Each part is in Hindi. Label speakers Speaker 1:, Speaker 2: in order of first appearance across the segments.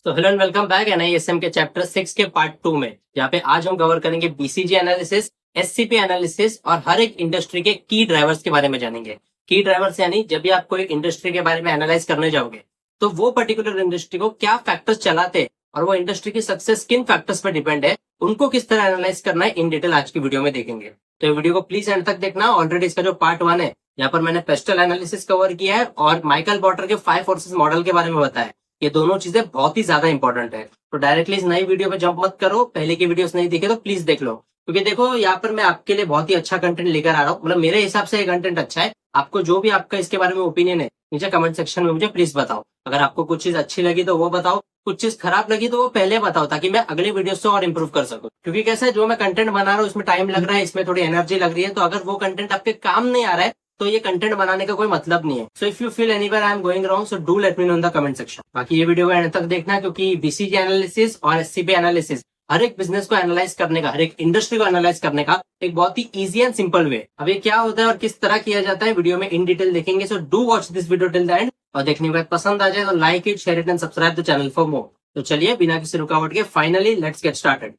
Speaker 1: तो hello and welcome back NISM के चैप्टर 6 के पार्ट 2 में, जहाँ पे आज हम कवर करेंगे बीसीजी एनालिसिस, एससीपी एनालिसिस और हर एक इंडस्ट्री के की ड्राइवर्स के बारे में जानेंगे। की ड्राइवर्स यानी जब भी आप कोई इंडस्ट्री के बारे में एनालाइज करने जाओगे तो वो पर्टिकुलर इंडस्ट्री को क्या फैक्टर्स चलाते हैं और वो इंडस्ट्री की सक्सेस किन फैक्टर्स पर डिपेंड है, उनको किस तरह एनालाइज करना है इन डिटेल आज की वीडियो में देखेंगे। तो ये वीडियो को प्लीज एंड तक देखना। ऑलरेडी इसका जो पार्ट 1 है यहाँ पर मैंने पेस्टल एनालिसिस कवर किया है और माइकल पॉटर के 5 फोर्सेस मॉडल के बारे में बताया। ये दोनों चीजें बहुत ही ज्यादा इंपॉर्टेंट है। तो डायरेक्टली इस नई वीडियो पे जंप मत करो, पहले की वीडियोस नहीं देखे तो प्लीज देख लो, क्योंकि देखो यहाँ पर मैं आपके लिए बहुत ही अच्छा कंटेंट लेकर आ रहा हूँ। मतलब मेरे हिसाब से ये कंटेंट अच्छा है। आपको जो भी आपका इसके बारे में ओपिनियन है नीचे कमेंट सेक्शन में मुझे प्लीज बताओ। अगर आपको कुछ चीज अच्छी लगी तो वो बताओ, कुछ चीज खराब लगी तो वो पहले बताओ, ताकि मैं अगली वीडियो से और इम्प्रूव कर सकूं। क्योंकि कैसा है, जो मैं कंटेंट बना रहा हूँ इसमें टाइम लग रहा है, इसमें थोड़ी एनर्जी लग रही है, तो अगर वो कंटेंट आपके काम नहीं आ रहा है तो ये कंटेंट बनाने का कोई मतलब नहीं है। So if you feel anywhere I am going wrong, so do let me know in the comment section. बाकी ये वीडियो को एंड तक देखना, क्योंकि बीसीजी एनालिसिस और एससीपी एनालिसिस हर एक बिजनेस को एनालाइज करने का, हर एक इंडस्ट्री को एनालाइज करने का एक बहुत ही इजी एंड सिंपल वे। अब ये क्या होता है और किस तरह किया जाता है वीडियो में इन डिटेल देखेंगे। So do watch this video till the end, और देखने के बाद पसंद आ जाए तो like it, share it and subscribe the channel for more. तो चलिए बिना किसी रुकावट के फाइनली लेट्स गेट स्टार्टेड।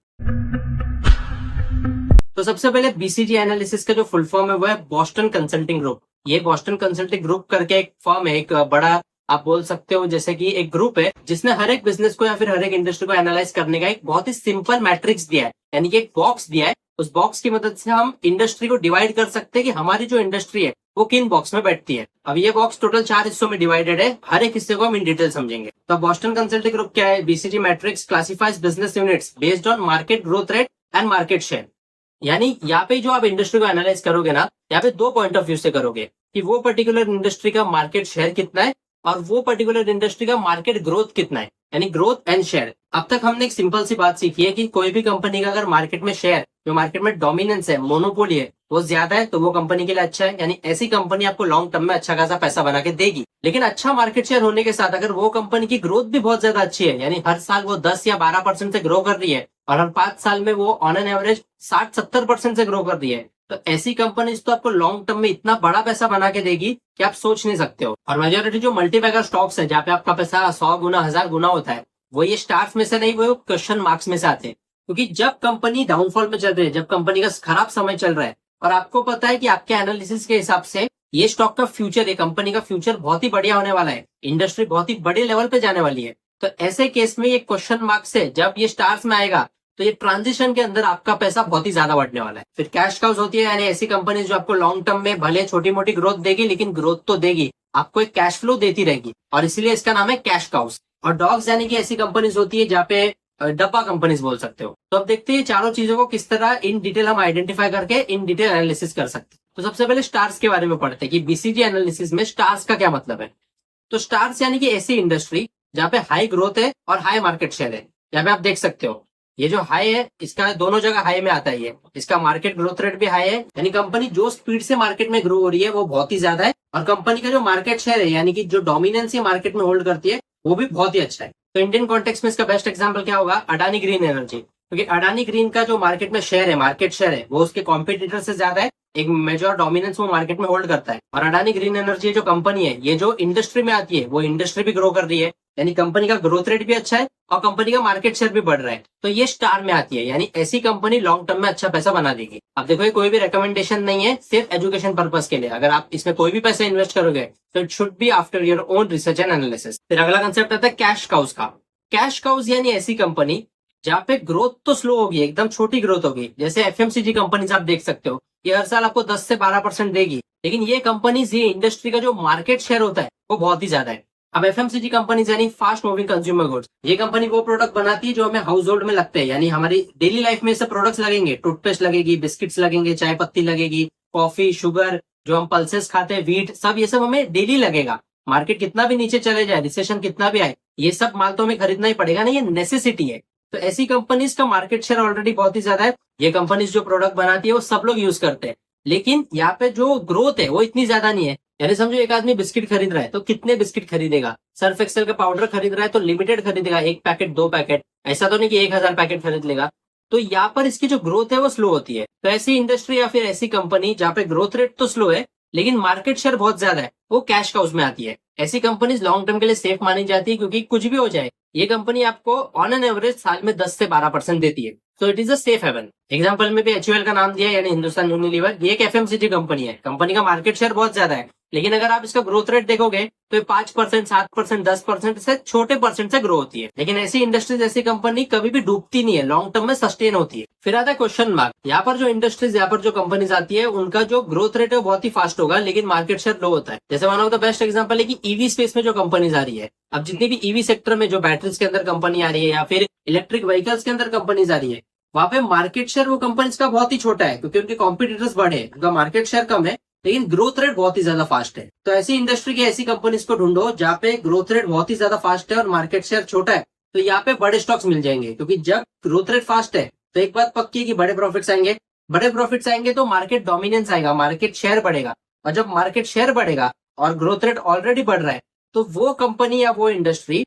Speaker 1: तो सबसे पहले बीसीजी एनालिसिस का जो फुल फॉर्म है वो है बॉस्टन कंसल्टिंग ग्रुप। ये बॉस्टन कंसल्टिंग ग्रुप करके एक फर्म है, एक बड़ा आप बोल सकते हो जैसे कि एक ग्रुप है जिसने हर एक बिजनेस को या फिर हर एक इंडस्ट्री को एनालाइज करने का एक बहुत ही सिंपल मैट्रिक्स दिया है, यानी कि एक बॉक्स दिया है। उस बॉक्स की मदद से हम इंडस्ट्री को डिवाइड कर सकते हैं कि हमारी जो इंडस्ट्री है वो किन बॉक्स में बैठती है। अब ये बॉक्स टोटल 4 हिस्सों में डिवाइडेड है, हर एक हिस्से को हम इन डिटेल समझेंगे। तो बॉस्टन कंसल्टिंग ग्रुप क्या है? BCG matrix classifies business units based on market growth rate and market share. यानी यहाँ पे जो आप इंडस्ट्री को एनालाइज करोगे ना, यहाँ पे 2 पॉइंट ऑफ व्यू से करोगे कि वो पर्टिकुलर इंडस्ट्री का मार्केट शेयर कितना है और वो पर्टिकुलर इंडस्ट्री का मार्केट ग्रोथ कितना है, यानी ग्रोथ एंड शेयर। अब तक हमने एक सिंपल सी बात सीखी है कि कोई भी कंपनी का अगर मार्केट में शेयर, जो मार्केट में डोमिनेंस है, मोनोपोली है, वो ज्यादा है तो वो कंपनी के लिए अच्छा है, यानी ऐसी कंपनी आपको लॉन्ग टर्म में अच्छा खासा पैसा बना के देगी। लेकिन अच्छा मार्केट शेयर होने के साथ अगर वो कंपनी की ग्रोथ भी बहुत ज्यादा अच्छी है, यानी हर साल वो 10 या 12% से ग्रो कर रही है और हर 5 साल में वो ऑन एन एवरेज 60-70% से ग्रो कर रही है, तो ऐसी कंपनीज तो आपको लॉन्ग टर्म में इतना बड़ा पैसा बना के देगी कि आप सोच नहीं सकते हो। और मेजोरिटी जो मल्टीबैगर स्टॉक्स है जहाँ पे आपका पैसा 100 गुना 1000 गुना होता है, वो ये स्टार्स में से नहीं, वो क्वेश्चन मार्क्स में से आते हैं। क्योंकि जब कंपनी डाउनफॉल में चल रही है, जब कंपनी का खराब समय चल रहा है और आपको पता है कि आपके एनालिसिस के हिसाब से ये स्टॉक का फ्यूचर, ये कंपनी का फ्यूचर बहुत ही बढ़िया होने वाला है, इंडस्ट्री बहुत ही बड़े लेवल पे जाने वाली है, तो ऐसे केस में ये क्वेश्चन मार्क्स है जब ये स्टार्स में आएगा तो ये ट्रांजिशन के अंदर आपका पैसा बहुत ही ज्यादा बढ़ने वाला है। फिर कैश काउज होती है, यानी ऐसी कंपनी जो आपको लॉन्ग टर्म में भले छोटी मोटी ग्रोथ देगी लेकिन ग्रोथ तो देगी, आपको एक कैश फ्लो देती रहेगी, और इसीलिए इसका नाम है कैश काउज। और डॉग्स यानी कि ऐसी कंपनीज होती है जहाँ पे डब्बा कंपनीज बोल सकते हो। तो अब देखते हैं चारों चीजों को किस तरह इन डिटेल हम आइडेंटिफाई करके इन डिटेल एनालिसिस कर सकते हैं। तो सबसे पहले स्टार्स के बारे में पढ़ते हैं कि बीसीजी एनालिसिस में स्टार्स का क्या मतलब है। तो स्टार्स यानी कि ऐसी इंडस्ट्री जहाँ पे हाई ग्रोथ है और हाई मार्केट शेयर है। यहाँ पे आप देख सकते हो ये जो हाई है, इसका दोनों जगह हाई में आता है, ये इसका मार्केट ग्रोथ रेट भी हाई है, यानी कंपनी जो स्पीड से मार्केट में ग्रो हो रही है वो बहुत ही ज्यादा है, और कंपनी का जो मार्केट शेयर है, यानी कि जो डोमिनेंस ये मार्केट में होल्ड करती है, वो भी बहुत ही अच्छा है। तो इंडियन कॉन्टेक्स्ट में इसका बेस्ट एग्जांपल क्या होगा? Adani green energy. क्योंकि अडानी ग्रीन का जो मार्केट में शेयर है, मार्केट शेयर है, वो उसके कॉम्पिटिटर से ज्यादा है, एक मेजर डोमिनेंस वो मार्केट में होल्ड करता है। और अडानी ग्रीन एनर्जी जो कंपनी है, ये जो इंडस्ट्री में आती है वो इंडस्ट्री भी ग्रो कर रही है, यानी कंपनी का ग्रोथ रेट भी अच्छा है और कंपनी का मार्केट शेयर भी बढ़ रहा है, तो ये स्टार में आती है, यानी ऐसी कंपनी लॉन्ग टर्म में अच्छा पैसा बना देगी। अब देखो ये कोई भी रिकमेंडेशन नहीं है, सिर्फ एजुकेशन पर्पज के लिए। अगर आप इसमें कोई भी पैसा इन्वेस्ट करोगे तो it should be after your own research and analysis. फिर अगला कंसेप्ट आता है कैश काउज का। कैश काउज यानी ऐसी कंपनी जहाँ पे ग्रोथ तो स्लो होगी, एकदम छोटी ग्रोथ होगी, जैसे एफएमसीजी कंपनीज आप देख सकते हो, ये हर साल आपको 10 से 12% देगी, लेकिन ये कंपनीज, ये इंडस्ट्री का जो मार्केट शेयर होता है वो बहुत ही ज्यादा है। अब एफएमसीजी कंपनीज यानी फास्ट मूविंग कंज्यूमर गुड्स, ये कंपनी वो प्रोडक्ट बनाती है जो हमें हाउस होल्ड में लगते हैं, यानी हमारी डेली लाइफ में से प्रोडक्ट्स लगेंगे, टूथपेस्ट लगेगी, बिस्किट्स लगेंगे, चाय पत्ती लगेगी, कॉफी, शुगर, जो हम पल्सेस खाते हैं, व्हीट, सब ये सब हमें डेली लगेगा। मार्केट कितना भी नीचे चले जाए, रिसेशन कितना भी आए, ये सब माल तो हमें खरीदना ही पड़ेगा ना, ये नेसेसिटी है। तो ऐसी कंपनीज का मार्केट शेयर ऑलरेडी बहुत ही ज्यादा है, ये कंपनीज जो प्रोडक्ट बनाती है वो सब लोग यूज करते हैं, लेकिन यहाँ पे जो ग्रोथ है वो इतनी ज्यादा नहीं है। यानी समझो एक आदमी बिस्किट खरीद रहा है तो कितने बिस्किट खरीदेगा? सर्फ एक्सेल का पाउडर खरीद रहा है तो लिमिटेड खरीदेगा, 1 पैकेट 2 पैकेट, ऐसा तो नहीं कि 1000 पैकेट खरीद लेगा। तो यहाँ पर इसकी जो ग्रोथ है वो स्लो होती है। तो ऐसी इंडस्ट्री या फिर ऐसी कंपनी जहाँ पे ग्रोथ रेट तो स्लो है लेकिन मार्केट शेयर बहुत ज्यादा है, वो कैश काउज में आती है। ऐसी कंपनीज लॉन्ग टर्म के लिए सेफ मानी जाती है, क्योंकि कुछ भी हो जाए ये कंपनी आपको ऑन एन एवरेज साल में 10 से 12% देती है। तो it is a safe haven. Example में भी HUL का नाम दिया, यानी हिंदुस्तान यूनिलीवर। ये एक FMCG कंपनी है। कंपनी का मार्केट शेयर बहुत ज्यादा है, लेकिन अगर आप इसका ग्रोथ रेट देखोगे तो ये 5%, 7%, 10% से छोटे परसेंट से ग्रो होती है। लेकिन ऐसी इंडस्ट्रीज, ऐसी कंपनी कभी भी डूबती नहीं है, लॉन्ग टर्म में सस्टेन होती है। फिर आता है क्वेश्चन मार्क। यहाँ पर जो इंडस्ट्रीज, यहाँ पर जो कंपनीज आती है, उनका जो ग्रोथ रेट है वो बहुत ही फास्ट होगा, लेकिन मार्केट शेयर लो होता है। जैसे one of the best example है कि ईवी स्पेस में जो कंपनीज आ रही है, अब जितनी भी ईवी सेक्टर में जो बैटरीज के अंदर कंपनी आ रही है या फिर इलेक्ट्रिक व्हीकल्स के अंदर कंपनीज आ रही है, वहां पे मार्केट शेयर वो कंपनीज का बहुत ही छोटा है, क्योंकि उनके कॉम्पिटिटर्स बड़े हैं, उनका मार्केट शेयर कम है, लेकिन ग्रोथ रेट बहुत ही ज्यादा फास्ट है। तो ऐसी इंडस्ट्री की ऐसी कंपनीज को ढूंढो जहाँ पे ग्रोथ रेट बहुत ही ज्यादा फास्ट है और मार्केट शेयर छोटा है। तो यहाँ पे बड़े स्टॉक्स मिल जाएंगे, क्योंकि जब ग्रोथ रेट फास्ट है तो एक बात पक्की है कि बड़े प्रॉफिट्स आएंगे। बड़े प्रॉफिट्स आएंगे तो मार्केट डोमिनेंस आएगा, मार्केट शेयर बढ़ेगा। और जब मार्केट शेयर बढ़ेगा और ग्रोथ रेट ऑलरेडी बढ़ रहा है, तो वो कंपनी या वो इंडस्ट्री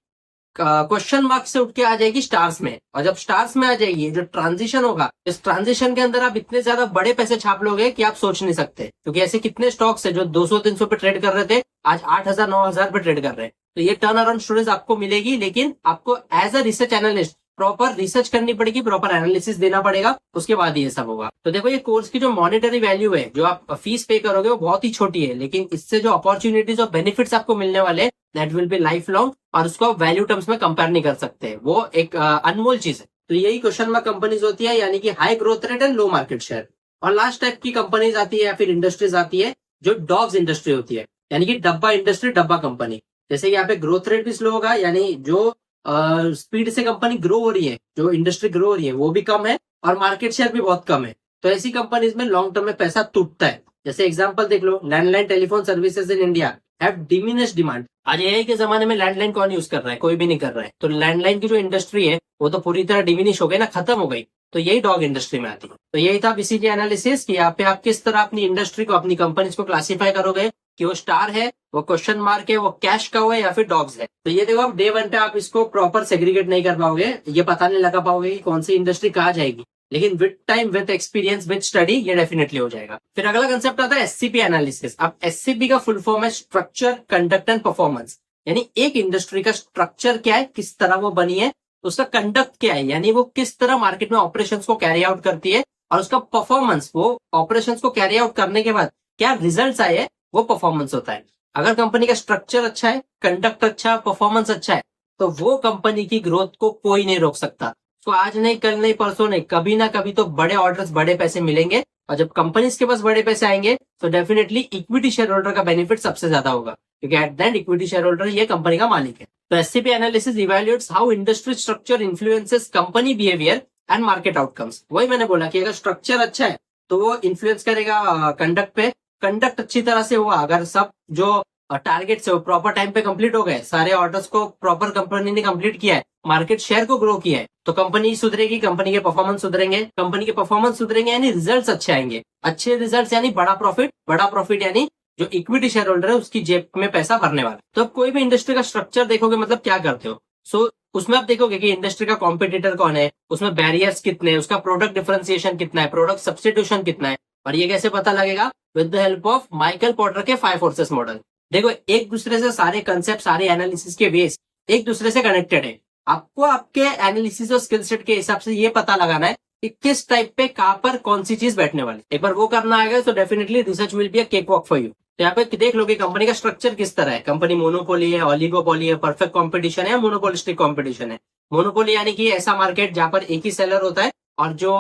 Speaker 1: क्वेश्चन मार्क से उठ के आ जाएगी स्टार्स में। और जब स्टार्स में आ जाएगी, जो ट्रांजिशन होगा, इस ट्रांजिशन के अंदर आप इतने ज्यादा बड़े पैसे छाप लोगे कि आप सोच नहीं सकते। क्योंकि ऐसे कितने स्टॉक्स है जो 200-300 पे ट्रेड कर रहे थे, आज 8,000-9,000 पे ट्रेड कर रहे हैं। तो ये टर्न अराउंड स्टोरीज आपको मिलेगी, लेकिन आपको as a research analyst proper research करनी पड़ेगी, प्रॉपर एनालिसिस देना पड़ेगा, उसके बाद ये सब होगा। तो देखो, ये कोर्स की जो मॉनेटरी वैल्यू है, जो आप फीस पे करोगे, वो बहुत ही छोटी है, लेकिन इससे जो अपॉर्चुनिटीज और बेनिफिट्स आपको मिलने वाले, that will be life long, और उसको आप वैल्यू टर्म्स में कंपेयर नहीं कर सकते। वो एक अनमोल चीज है। तो यही क्वेश्चन मार्क कंपनीज होती है, यानी कि high growth rate and low market share. और लास्ट टाइप की कंपनीज आती है या फिर इंडस्ट्रीज आती है जो डॉग्स इंडस्ट्री होती है, यानी कि डब्बा इंडस्ट्री, डब्बा कंपनी। जैसे यहाँ पे ग्रोथ रेट भी स्लो होगा, यानी जो स्पीड से कंपनी ग्रो हो रही है, जो इंडस्ट्री ग्रो हो रही है, वो भी कम है, और मार्केट शेयर भी बहुत कम है। तो ऐसी कंपनीज में लॉन्ग टर्म में पैसा टूटता है। जैसे एग्जांपल देख लो, landline telephone services in India have diminished demand. आज एआई के जमाने में लैंडलाइन कौन यूज कर रहा है? कोई भी नहीं कर रहा है। तो लैंडलाइन की जो इंडस्ट्री है वो तो पूरी तरह डिमिनिश हो गई ना, खत्म हो गई। तो यही डॉग इंडस्ट्री में आती है। तो यही था BCG एनालिसिस कि यहाँ पे आप किस तरह अपनी इंडस्ट्री को, अपनी कंपनीज को क्लासीफाई करोगे कि वो स्टार है, वो क्वेश्चन मार्क है, वो कैश काउ है, या फिर डॉग्स है। तो ये देखो, आप डे 1 पे आप इसको प्रॉपर सेग्रीगेट नहीं कर पाओगे, ये पता नहीं लगा पाओगे कि कौन सी इंडस्ट्री कहाँ जाएगी। लेकिन with time, with experience, with study, ये डेफिनेटली हो जाएगा। फिर अगला कंसेप्ट आता है SCP एनालिसिस। अब SCP का फुल फॉर्म है स्ट्रक्चर, कंडक्ट एंड परफॉर्मेंस। यानी एक इंडस्ट्री का स्ट्रक्चर क्या है, किस तरह वो बनी है, उसका कंडक्ट क्या है, यानी वो किस तरह मार्केट में ऑपरेशंस को कैरी आउट करती है, और उसका परफॉर्मेंस, वो ऑपरेशंस को कैरी आउट करने के बाद क्या रिजल्ट्स आए हैं, वो परफॉर्मेंस होता है। अगर कंपनी का स्ट्रक्चर अच्छा है, कंडक्ट अच्छा है, परफॉर्मेंस अच्छा है, तो वो कंपनी की ग्रोथ को कोई नहीं रोक सकता। तो आज नहीं, कल नहीं, परसों नहीं, कभी ना कभी तो बड़े ऑर्डर्स, बड़े पैसे मिलेंगे। और जब कंपनीज के पास बड़े पैसे आएंगे, तो डेफिनेटली इक्विटी शेयर होल्डर का बेनिफिट सबसे ज्यादा होगा, क्योंकि at the end equity shareholder ये कंपनी का मालिक है। तो SCP analysis evaluates how industry structure influences company behaviour and market outcomes. वही मैंने बोला कि अगर स्ट्रक्चर अच्छा है तो वो इन्फ्लुएंस करेगा कंडक्ट पे। कंडक्ट अच्छी तरह से हुआ, अगर सब जो टारगेट्स है वो प्रॉपर टाइम पे कंप्लीट हो गए, सारे ऑर्डर्स को प्रॉपर कंपनी ने कंप्लीट किया है, मार्केट शेयर को ग्रो किया है, तो कंपनी सुधरेगी, कंपनी के परफॉर्मेंस सुधरेंगे, कंपनी के परफॉर्मेंस सुधरेंगे, यानी रिजल्ट्स अच्छे आएंगे। अच्छे रिजल्ट्स यानी बड़ा प्रॉफिट यानी जो इक्विटी शेयर होल्डर है उसकी जेब में पैसा भरने वाला। तो अब कोई भी इंडस्ट्री का स्ट्रक्चर देखोगे, मतलब क्या करते हो, उसमें आप देखोगे कि इंडस्ट्री का कॉम्पिटिटर कौन है, उसमें बैरियर्स कितने हैं, उसका प्रोडक्ट डिफरेंशिएशन कितना है, प्रोडक्ट सब्स्टिट्यूशन कितना है। और ये कैसे पता लगेगा? With the help of Michael porter के 5 फोर्सेस मॉडल। देखो, एक दूसरे से सारे कंसेप्ट, सारे एनालिसिस के बेस एक दूसरे से कनेक्टेड है। आपको आपके एनालिसिस और स्किल सेट के हिसाब से ये पता लगाना है कि किस टाइप पे कहां पर कौन सी चीज बैठने वाली। एक बार वो करना आएगा तो definitely research will be a cake walk for you. तो यहाँ पे देख लो कि कंपनी का स्ट्रक्चर किस तरह है। कंपनी मोनोपोली है, ऑलिगोपोली है, परफेक्ट कॉम्पिटिशन है, मोनोपोलिस्टिक कॉम्पिटिशन है। मोनोपोली यानी कि ऐसा मार्केट जहां पर एक ही सेलर होता है और जो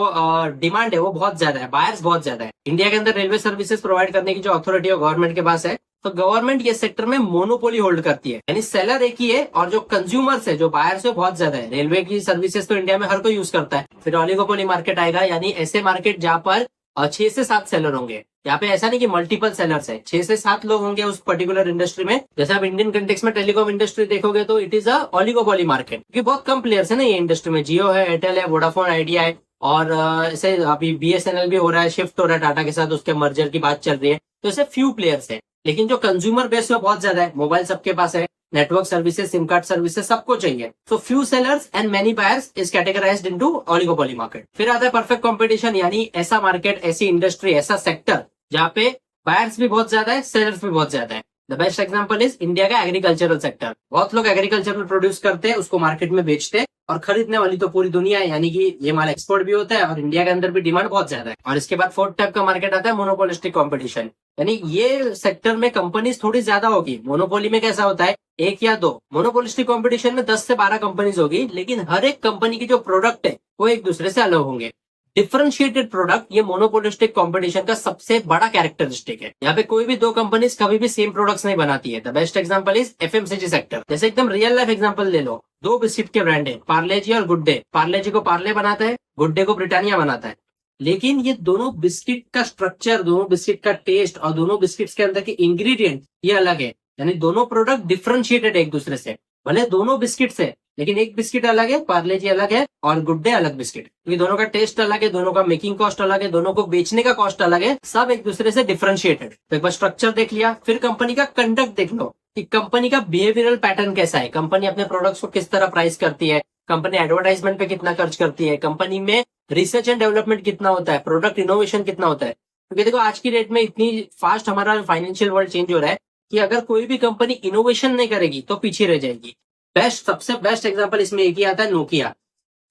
Speaker 1: डिमांड है वो बहुत ज्यादा है, बायर्स बहुत ज्यादा है। इंडिया के अंदर रेलवे सर्विसेज प्रोवाइड करने की जो अथॉरिटी है गवर्नमेंट के पास है, तो गवर्नमेंट ये सेक्टर में मोनोपोली होल्ड करती है, यानी सेलर एक ही है और जो कंज्यूमर्स है, जो बायर्स है, बहुत ज्यादा है। रेलवे की सर्विसेज तो इंडिया में हर कोई यूज करता है। फिर ऑलिगोपोली मार्केट आएगा, यानी ऐसे मार्केट जहां पर 6 से 7 सेलर होंगे। यहाँ पे ऐसा नहीं कि मल्टीपल सेलर्स है, 6 से 7 लोग होंगे उस पर्टिकुलर इंडस्ट्री में। जैसे आप इंडियन कंटेक्स्ट में टेलीकॉम इंडस्ट्री देखोगे तो it is a oligopoly market, क्योंकि बहुत कम प्लेयर्स है ना ये इंडस्ट्री में। जियो है, एयरटेल है, वोडाफोन आइडिया है, और ऐसे अभी BSNL भी हो रहा है, शिफ्ट हो रहा है टाटा के साथ, उसके मर्जर की बात चल रही है। तो ऐसे फ्यू प्लेयर्स है, लेकिन जो कंज्यूमर बेस है बहुत ज्यादा है। मोबाइल सबके पास है, network services, SIM card services सबको चाहिए। So few sellers and many buyers is categorised into oligopoly market. फिर आता है परफेक्ट कंपटीशन, यानी ऐसा मार्केट, ऐसी इंडस्ट्री, ऐसा सेक्टर जहाँ पे बायर्स भी बहुत ज्यादा है, सेलर्स भी बहुत ज्यादा है। The best example is India का एग्रीकल्चरल सेक्टर। बहुत लोग एग्रीकल्चरल प्रोड्यूस करते हैं, उसको मार्केट में बेचते हैं, और खरीदने वाली तो पूरी दुनिया है, यानी कि ये माल एक्सपोर्ट भी होता है और इंडिया के अंदर भी डिमांड बहुत ज्यादा है। और इसके बाद फोर्थ टाइप का मार्केट आता है मोनोपोलिस्टिक कंपटीशन, यानी ये सेक्टर में कंपनीज थोड़ी ज्यादा होगी। मोनोपोली में कैसा होता है, एक या दो। मोनोपोलिस्टिक कंपटीशन में 10 से 12 कंपनीज होगी, लेकिन हर एक कंपनी की जो प्रोडक्ट है वो एक दूसरे से अलग होंगे। डिफरेंशिएटेड प्रोडक्ट ये मोनोपोलिस्टिक कंपटीशन का सबसे बड़ा कैरेक्टरिस्टिक है। यहाँ पे कोई भी दो कंपनीज कभी भी सेम प्रोडक्ट्स नहीं बनाती है। The best example is FMCG sector. जैसे एकदम रियल लाइफ एग्जांपल ले लो, दो बिस्किट के ब्रांड है, पार्ले जी और गुड डे। पार्ले जी को पार्ले बनाता है, गुड डे को ब्रिटानिया बनाता है, लेकिन ये दोनों बिस्किट का स्ट्रक्चर, दोनों बिस्किट का टेस्ट और दोनों बिस्किट्स के अंदर के इंग्रेडिएंट ये अलग है। यानी दोनों प्रोडक्ट डिफरेंशिएटेड है एक दूसरे से। भले दोनों बिस्किट्स है, लेकिन एक बिस्किट अलग है, पार्ले जी अलग है, और गुड डे अलग बिस्किट, क्योंकि दोनों का टेस्ट अलग है, दोनों का मेकिंग कॉस्ट अलग है, दोनों को बेचने का कॉस्ट अलग है, सब एक दूसरे से डिफरेंशिएटेड। तो एक बार स्ट्रक्चर देख लिया, फिर कंपनी का कंडक्ट देख लो कि कंपनी का बिहेवियरल पैटर्न कैसा है, कंपनी अपने प्रोडक्ट्स को किस तरह प्राइस करती है, कंपनी एडवर्टाइजमेंट पे कितना खर्च करती है, कंपनी में रिसर्च एंड डेवलपमेंट कितना होता है, प्रोडक्ट इनोवेशन कितना होता है। क्योंकि देखो आज की डेट में इतनी फास्ट हमारा फाइनेंशियल वर्ल्ड चेंज हो रहा है कि अगर कोई भी कंपनी इनोवेशन नहीं करेगी तो पीछे रह जाएगी। सबसे बेस्ट एग्जांपल इसमें एक ही आता है, नोकिया।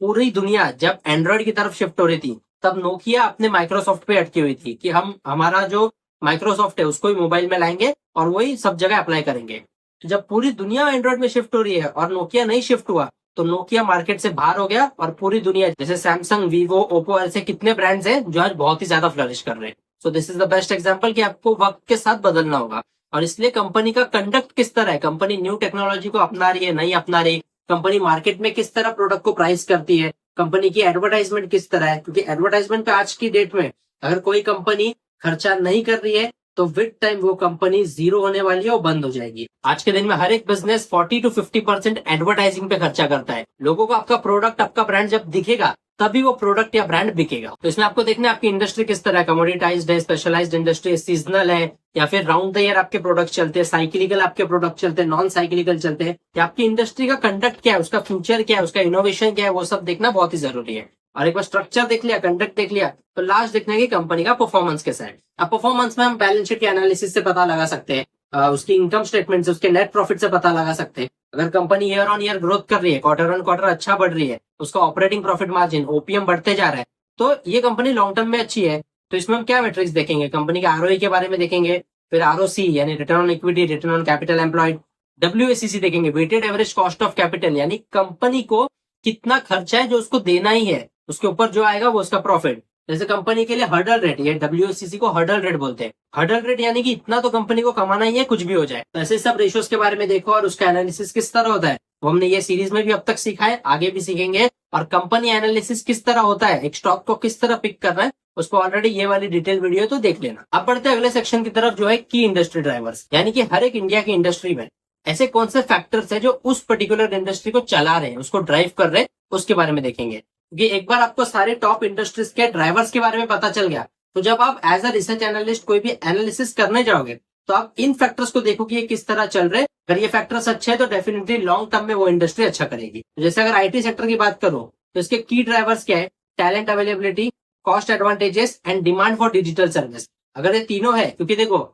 Speaker 1: पूरी दुनिया जब एंड्रॉइड की तरफ शिफ्ट हो रही थी, तब नोकिया अपने माइक्रोसॉफ्ट पे अटकी हुई थी कि हम हमारा जो माइक्रोसॉफ्ट है उसको ही मोबाइल में लाएंगे और वही सब जगह अप्लाई करेंगे। तो जब पूरी दुनिया एंड्रॉइड में शिफ्ट हो रही है और नोकिया नहीं शिफ्ट हुआ, तो नोकिया मार्केट से बाहर हो गया और पूरी दुनिया जैसे सैमसंग, वीवो, ओप्पो ऐसे कितने ब्रांड्स हैं जो आज बहुत ही ज्यादा फ्लरिश कर रहे हैं। So this is the best example कि आपको वक्त के साथ बदलना होगा। और इसलिए कंपनी का कंडक्ट किस तरह है, कंपनी न्यू टेक्नोलॉजी को अपना रही है, नहीं अपना रही, कंपनी मार्केट में किस तरह प्रोडक्ट को प्राइस करती है, कंपनी की एडवर्टाइजमेंट किस तरह है। क्योंकि एडवर्टाइजमेंट पे आज की डेट में अगर कोई कंपनी खर्चा नहीं कर रही है तो विद टाइम वो कंपनी जीरो होने वाली है, वो बंद हो जाएगी। आज के दिन में हर एक बिजनेस 40 to 50% एडवर्टाइजिंग पे खर्चा करता है। लोगों को आपका प्रोडक्ट, आपका ब्रांड जब दिखेगा तभी वो प्रोडक्ट या ब्रांड बिकेगा। तो इसमें आपको देखना है आपकी इंडस्ट्री किस तरह है, कमोडिटाइज्ड है, स्पेशलाइज्ड इंडस्ट्री है, सीजनल है, या फिर राउंड द ईयर आपके प्रोडक्ट चलते हैं, साइक्लिकल आपके प्रोडक्ट चलते हैं, नॉन साइक्लिकल चलते हैं, या आपकी इंडस्ट्री का कंडक्ट क्या है, उसका फ्यूचर क्या है, उसका इनोवेशन क्या है, वो सब देखना बहुत ही जरूरी है। और एक बार स्ट्रक्चर देख लिया, कंडक्ट देख लिया, तो लास्ट देखना है कि कंपनी का परफॉर्मेंस कैसा है। अब परफॉर्मेंस में हम बैलेंस शीट के एनालिसिस से पता लगा सकते हैं, उसकी इनकम स्टेटमेंट से, उसके नेट प्रॉफिट से पता लगा सकते हैं। अगर company year on year growth कर रही है, क्वार्टर ऑन क्वार्टर अच्छा बढ़ रही है, उसका ऑपरेटिंग प्रॉफिट मार्जिन, ओपीएम बढ़ते जा रहा है, तो ये कंपनी लॉन्ग टर्म में अच्छी है। तो इसमें हम क्या मेट्रिक्स देखेंगे, कंपनी के आरओई के बारे में देखेंगे, फिर आरओसी यानी return on equity, return on capital employed, WACC देखेंगे, weighted average cost of capital, यानी कंपनी को कितना खर्चा है जो उसको देना ही है, उसके ऊपर जो आएगा वो उसका प्रॉफिट। जैसे कंपनी के लिए हर्डल रेट, ये डब्ल्यूएसीसी को हर्डल रेट बोलते हैं। हर्डल रेट यानी कि इतना तो कंपनी को कमाना ही है, कुछ भी हो जाए। तो ऐसे सब रेशियोज के बारे में देखो और उसका एनालिसिस किस तरह होता है वो हमने ये सीरीज में भी अब तक सीखा है, आगे भी सीखेंगे। और कंपनी एनालिसिस किस तरह होता है, एक स्टॉक को किस तरह पिक करना है, उसको ऑलरेडी ये वाली डिटेल वीडियो तो देख लेना। अब बढ़ते हैं अगले सेक्शन की तरफ, जो है की इंडस्ट्री ड्राइवर्स, यानी कि हर एक इंडिया की इंडस्ट्री में ऐसे कौन से फैक्टर्स है जो उस पर्टिकुलर इंडस्ट्री को चला रहे हैं, उसको ड्राइव कर रहे हैं, उसके बारे में देखेंगे। क्योंकि एक बार आपको सारे टॉप इंडस्ट्रीज के ड्राइवर्स के बारे में पता चल गया, तो जब आप एज अ रिसर्च एनालिस्ट कोई भी एनालिसिस करने जाओगे तो आप इन फैक्टर्स को देखो कि ये किस तरह चल रहे हैं। अगर ये फैक्टर्स अच्छे हैं तो डेफिनेटली लॉन्ग टर्म में वो इंडस्ट्री अच्छा करेगी। जैसे अगर आईटी सेक्टर की बात करूं तो इसके की ड्राइवर्स क्या है, talent availability, cost advantages and demand for digital service. अगर ये तीनों है, क्योंकि देखो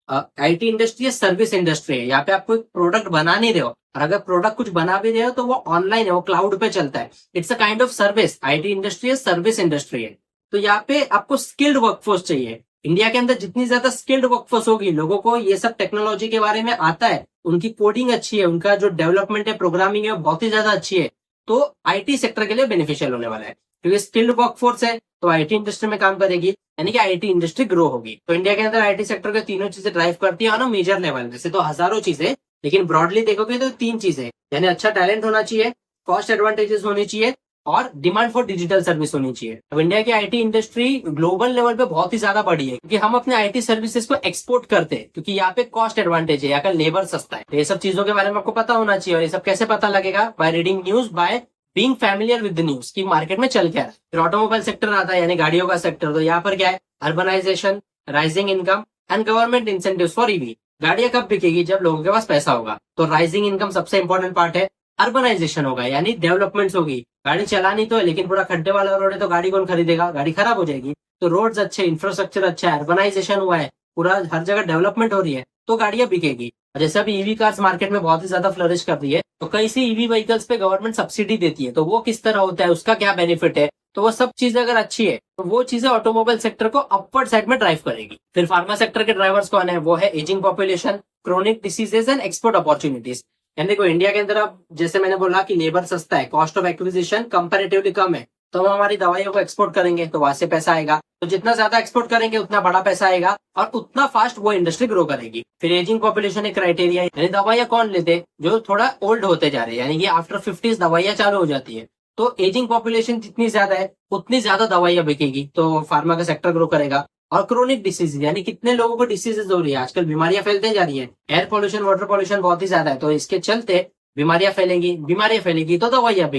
Speaker 1: आईटी इंडस्ट्री है, सर्विस इंडस्ट्री है, यहाँ पे आप कोई प्रोडक्ट बना नहीं रहे हो, और अगर प्रोडक्ट कुछ बना भी रहे हो तो वो ऑनलाइन है, वो क्लाउड पे चलता है, it's a kind of service. IT industry है, सर्विस इंडस्ट्री है। तो यहाँ पे आपको स्किल्ड वर्कफोर्स चाहिए। इंडिया के अंदर जितनी ज्यादा स्किल्ड वर्कफोर्स होगी, लोगों को ये सब टेक्नोलॉजी के बारे में आता है, उनकी कोडिंग अच्छी है, उनका जो डेवलपमेंट है, प्रोग्रामिंग है, बहुत ही ज्यादा अच्छी है, तो आईटी सेक्टर के लिए बेनिफिशियल होने वाला है। क्योंकि स्किल्ड वर्कफोर्स है तो आईटी इंडस्ट्री में काम करेगी, यानी कि आईटी इंडस्ट्री ग्रो होगी। तो इंडिया के अंदर आईटी सेक्टर के तीनों चीजें ड्राइव करती है ना मेजर लेवल। वैसे तो हजारों चीजें, लेकिन ब्रॉडली देखोगे तो तीन चीजें, यानी अच्छा टैलेंट होना चाहिए, कॉस्ट एडवांटेजेस होनी चाहिए, और डिमांड फॉर डिजिटल सर्विस होनी चाहिए। अब इंडिया की आईटी इंडस्ट्री ग्लोबल लेवल पे बहुत ही ज्यादा बड़ी है, क्योंकि हम अपने आईटी सर्विसेज को एक्सपोर्ट करते हैं, क्योंकि यहाँ पे कॉस्ट एडवांटेज है, यहाँ का लेबर सस्ता है। तो ये सब चीजों के बारे में आपको पता होना चाहिए। और ये सब कैसे पता लगेगा, by reading news, by being familiar with the news की मार्केट में चल क्या है। फिर ऑटोमोबाइल सेक्टर आता है, यानी गाड़ियों का सेक्टर। तो यहाँ पर क्या है, urbanisation, rising income and government incentives for EV. गाड़ियां कब बिकेगी, जब लोगों के पास पैसा होगा। तो राइजिंग इनकम सबसे इंपॉर्टेंट पार्ट है। अर्बनाइजेशन होगा, यानी डेवलपमेंट्स होगी। गाड़ी चलानी तो है, लेकिन पूरा खड्डे वाला रोड है तो गाड़ी कौन खरीदेगा, गाड़ी खराब हो जाएगी। तो रोड्स अच्छे, इंफ्रास्ट्रक्चर अच्छा है, अर्बनाइजेशन हुआ है, पूरा हर जगह डेवलपमेंट हो रही है, तो गाड़ियां बिकेगी। जैसे अभी ईवी कार्स मार्केट में बहुत ही ज्यादा फ्लरिश कर रही है, तो कई सी ईवी व्हीकल्स पे गवर्नमेंट सब्सिडी देती है, तो वो किस तरह होता है, उसका क्या बेनिफिट है, तो वो सब चीजें अगर अच्छी है तो वो चीजें ऑटोमोबाइल सेक्टर को अपवर्ड साइड में ड्राइव करेगी। फिर फार्मा सेक्टर के ड्राइवर्स कौन है, वो है ageing population, chronic diseases and export opportunities. यानी देखो इंडिया के अंदर अब जैसे मैंने बोला कि लेबर सस्ता है, कॉस्ट ऑफ एक्विजिशन कंपेरेटिवली कम है, तो हम हमारी दवाइयों को एक्सपोर्ट करेंगे तो वहां से पैसा आएगा। तो जितना ज्यादा एक्सपोर्ट करेंगे उतना बड़ा पैसा आएगा और उतना फास्ट वो इंडस्ट्री ग्रो करेगी। फिर एजिंग पॉपुलेशन एक क्राइटेरिया है, यानी दवाइयां कौन लेते हैं, जो थोड़ा ओल्ड होते जा रहे हैं, यानी कि आफ्टर 50 दवाइयां चालू हो जाती है। तो एजिंग पॉपुलेशन जितनी ज्यादा है उतनी ज्यादा दवाइयां बिकेगी, तो फार्मा का सेक्टर ग्रो करेगा। और क्रोनिक डिसीज, यानी कितने लोगों को डिसीजेज हो रही है, आजकल बीमारियां फैलते जा रही है, एयर पॉल्यूशन वाटर पॉल्यूशन बहुत ही ज्यादा है, तो इसके चलते बीमारियां फैलेगी तो दवाइयां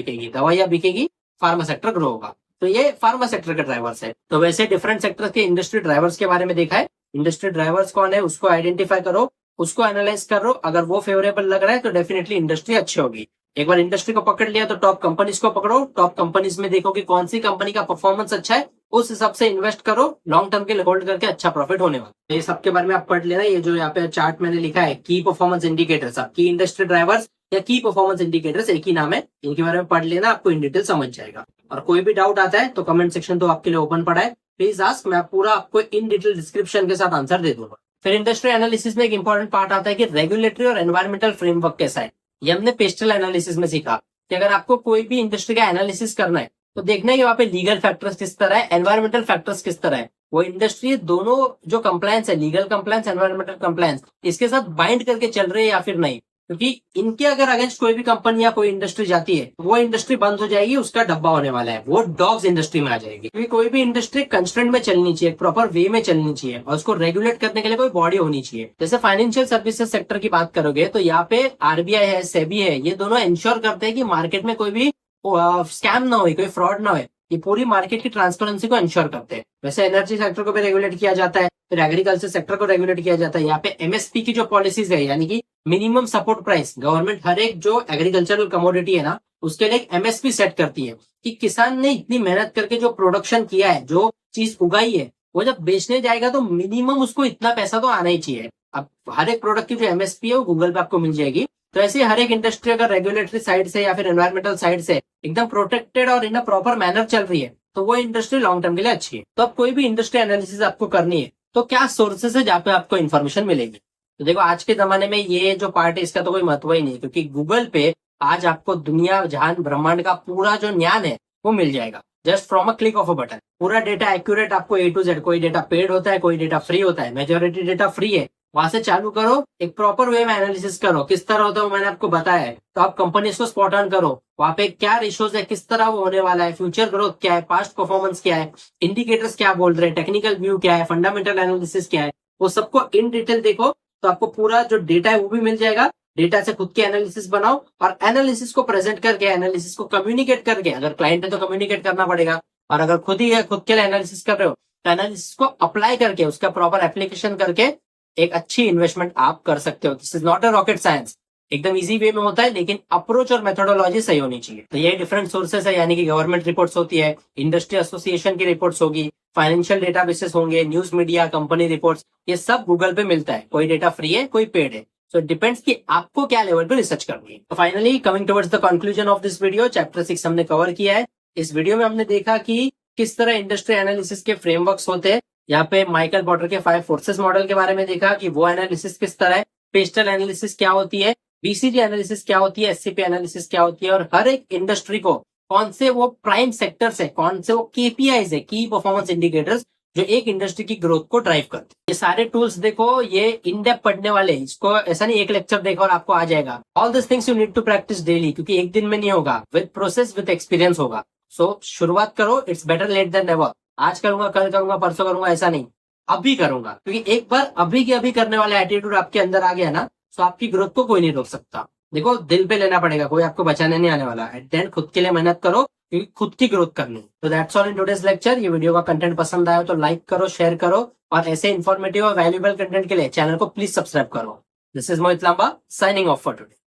Speaker 1: बिकेगी, फार्मा सेक्टर ग्रो होगा। तो ये फार्मा सेक्टर के ड्राइवर्स है। तो वैसे डिफरेंट सेक्टर के इंडस्ट्री ड्राइवर्स के बारे में देखा है। इंडस्ट्री ड्राइवर्स कौन है उसको आइडेंटिफाई करो, उसको एनालाइज करो, अगर वो फेवरेबल लग रहा है तो डेफिनेटली इंडस्ट्री अच्छी होगी। एक बार इंडस्ट्री को पकड़ लिया तो टॉप कंपनीज को पकड़ो, टॉप कंपनीज में देखो कि कौन सी कंपनी का परफॉर्मेंस अच्छा है, उस हिसाब से इन्वेस्ट करो, लॉन्ग टर्म के लिए होल्ड करके अच्छा प्रॉफिट होने वाला। ये सबके बारे में आप पढ़ लेना। ये जो यहाँ पे चार्ट मैंने लिखा है की परफॉर्मेंस इंडिकेटर्स, की इंडस्ट्री ड्राइवर्स या की परफॉर्मेंस इंडिकेटर्स एक ही नाम है, इनके बारे में पढ़ लेना, आपको इन डिटेल समझ जाएगा। और कोई भी डाउट आता है तो कमेंट सेक्शन तो आपके लिए ओपन पड़ा है, प्लीज आस्क, मैं पूरा आपको इन डिटेल डिस्क्रिप्शन के साथ आंसर दे दूंगा। फिर इंडस्ट्री एनालिसिस में एक इंपॉर्टेंट पार्ट आता है कि रेगुलेटरी और एनवायरमेंटल फ्रेमवर्क कैसा है। ये हमने पेस्टल एनालिसिस में सीखा कि अगर आपको कोई भी इंडस्ट्री का एनालिसिस करना है तो देखना है कि वहाँ पे लीगल फैक्टर्स किस तरह है, एनवायरमेंटल फैक्टर्स किस तरह है, वो इंडस्ट्री दोनों जो कंप्लायंस है, लीगल कंप्लायंस, एनवायरमेंटल कंप्लायंस, इसके साथ बाइंड करके चल रहे हैं या फिर नहीं। क्योंकि इनके अगर अगेंस्ट कोई भी कंपनी या कोई इंडस्ट्री जाती है तो वो इंडस्ट्री बंद हो जाएगी, उसका डब्बा होने वाला है, वो डॉग्स इंडस्ट्री में आ जाएगी। क्योंकि कोई भी इंडस्ट्री कंस्ट्रेंट में चलनी चाहिए, प्रॉपर वे में चलनी चाहिए और उसको रेगुलेट करने के लिए कोई बॉडी होनी चाहिए। जैसे फाइनेंशियल सर्विसेज सेक्टर की बात करोगे तो यहाँ पे आरबीआई है, सेबी है, ये दोनों इंश्योर करते हैं कि मार्केट में कोई भी स्कैम ना हो, कोई फ्रॉड ना हो, ये पूरी मार्केट की ट्रांसपेरेंसी को इंश्योर करते हैं। वैसे एनर्जी सेक्टर को भी रेगुलेट किया जाता है, फिर एग्रीकल्चर सेक्टर को रेगुलेट किया जाता है। यहाँ पे एमएसपी की जो पॉलिसीज है, यानी कि मिनिमम सपोर्ट प्राइस, गवर्नमेंट हर एक जो एग्रीकल्चरल कमोडिटी है ना उसके लिए एक एमएसपी सेट करती है कि किसान ने इतनी मेहनत करके जो प्रोडक्शन किया है, जो चीज उगाई है, वो जब बेचने जाएगा तो मिनिमम उसको इतना पैसा तो आना ही चाहिए। अब हर एक प्रोडक्ट की जो एमएसपी है वो गूगल पे आपको मिल जाएगी। तो ऐसे हर एक इंडस्ट्री अगर रेगुलेटरी साइड से या फिर एनवायरमेंटल साइड से एकदम प्रोटेक्टेड और इन अ प्रॉपर मैनर चल रही है तो वो इंडस्ट्री लॉन्ग टर्म के लिए अच्छी है। तो अब कोई भी इंडस्ट्री एनालिसिस आपको करनी है तो क्या सोर्सेस है जहाँ पे आपको इन्फॉर्मेशन मिलेगी। तो देखो आज के जमाने में ये जो पार्ट है इसका तो कोई महत्व ही नहीं, क्योंकि गूगल पे आज आपको दुनिया जहान ब्रह्मांड का पूरा जो ज्ञान है वो मिल जाएगा just from a click of a button. पूरा डेटा एक्यूरेट आपको A to Z, कोई डेटा पेड होता है, कोई डेटा फ्री होता है, मेजोरिटी डेटा फ्री है। वहां से चालू करो, एक प्रॉपर वे में एनालिसिस करो, किस तरह होता है वो मैंने आपको बताया है। तो आप कंपनीज को स्पॉट ऑन करो, वहां पे क्या रेशियोज है, किस तरह वो होने वाला है, फ्यूचर ग्रोथ क्या है, पास्ट परफॉर्मेंस क्या है, इंडिकेटर्स क्या बोल रहे हैं, टेक्निकल व्यू क्या है, फंडामेंटल एनालिसिस क्या है, वो सबको इन डिटेल देखो। तो आपको पूरा जो डेटा है वो भी मिल जाएगा। डेटा से खुद की एनालिसिस बनाओ और एनालिसिस को प्रेजेंट करके, एनालिसिस को कम्युनिकेट करके, अगर क्लाइंट है तो कम्युनिकेट करना पड़ेगा, और अगर खुद ही है, खुद के लिए एनालिसिस कर रहे हो तो एनालिसिस को अप्लाई करके, उसका प्रॉपर एप्लीकेशन करके एक अच्छी इन्वेस्टमेंट आप कर सकते हो। This is not a rocket science, एकदम इजी वे में होता है, लेकिन अप्रोच और मेथोडोलॉजी सही होनी चाहिए। तो ये डिफरेंट सोर्सेस है, यानी कि गवर्नमेंट रिपोर्ट्स होती है, इंडस्ट्री एसोसिएशन की रिपोर्ट्स होगी, फाइनेंशियल डेटाबेसेस होंगे, न्यूज मीडिया, कंपनी रिपोर्ट्स, ये सब गूगल पे मिलता है। कोई डेटा फ्री है, कोई पेड है। सो इट डिपेंड्स कि आपको क्या लेवल पे रिसर्च करनी है। तो finally coming towards the conclusion of this video, chapter 6 हमने कवर किया है। इस वीडियो में हमने देखा कि किस तरह इंडस्ट्री एनालिसिस के फ्रेमवर्क्स होते हैं। यहाँ पे माइकल पोर्टर के 5 फोर्सेस मॉडल के बारे में देखा कि वो एनालिसिस किस तरह है, पेस्टल एनालिसिस क्या होती है, बीसीजी एनालिसिस क्या होती है, एससीपी एनालिसिस क्या होती है, और हर एक इंडस्ट्री को कौन से वो प्राइम सेक्टर्स है, कौन से वो केपीआईज है, की परफॉर्मेंस इंडिकेटर्स, जो एक इंडस्ट्री की ग्रोथ को ड्राइव करते हैं। ये सारे टूल्स देखो, ये इन डेप्थ पढ़ने वाले, इसको ऐसा नहीं एक लेक्चर देखा और आपको आ जाएगा। All this things you need to practise daily, क्योंकि एक दिन में नहीं होगा, विद प्रोसेस, विद एक्सपीरियंस होगा। सो शुरुआत करो, it's better late than never. आज करूंगा, कल करूंगा, परसों करूंगा, ऐसा नहीं, अभी करूंगा। क्योंकि एक बार अभी के अभी करने वाला एटीट्यूड आपके अंदर आ गया ना, तो आपकी ग्रोथ को कोई नहीं रोक सकता। देखो दिल पे लेना पड़ेगा, कोई आपको बचाने नहीं आने वाला। एट द एंड खुद के लिए मेहनत करो, क्योंकि खुद की ग्रोथ करनी। तो that's all in today's lecture. ये वीडियो का कंटेंट पसंद आया तो लाइक करो, शेयर करो, और ऐसे इन्फॉर्मेटिव और वैल्यूएबल कंटेंट के लिए चैनल को प्लीज सब्सक्राइब करो। This is Mohit Lamba signing off for today.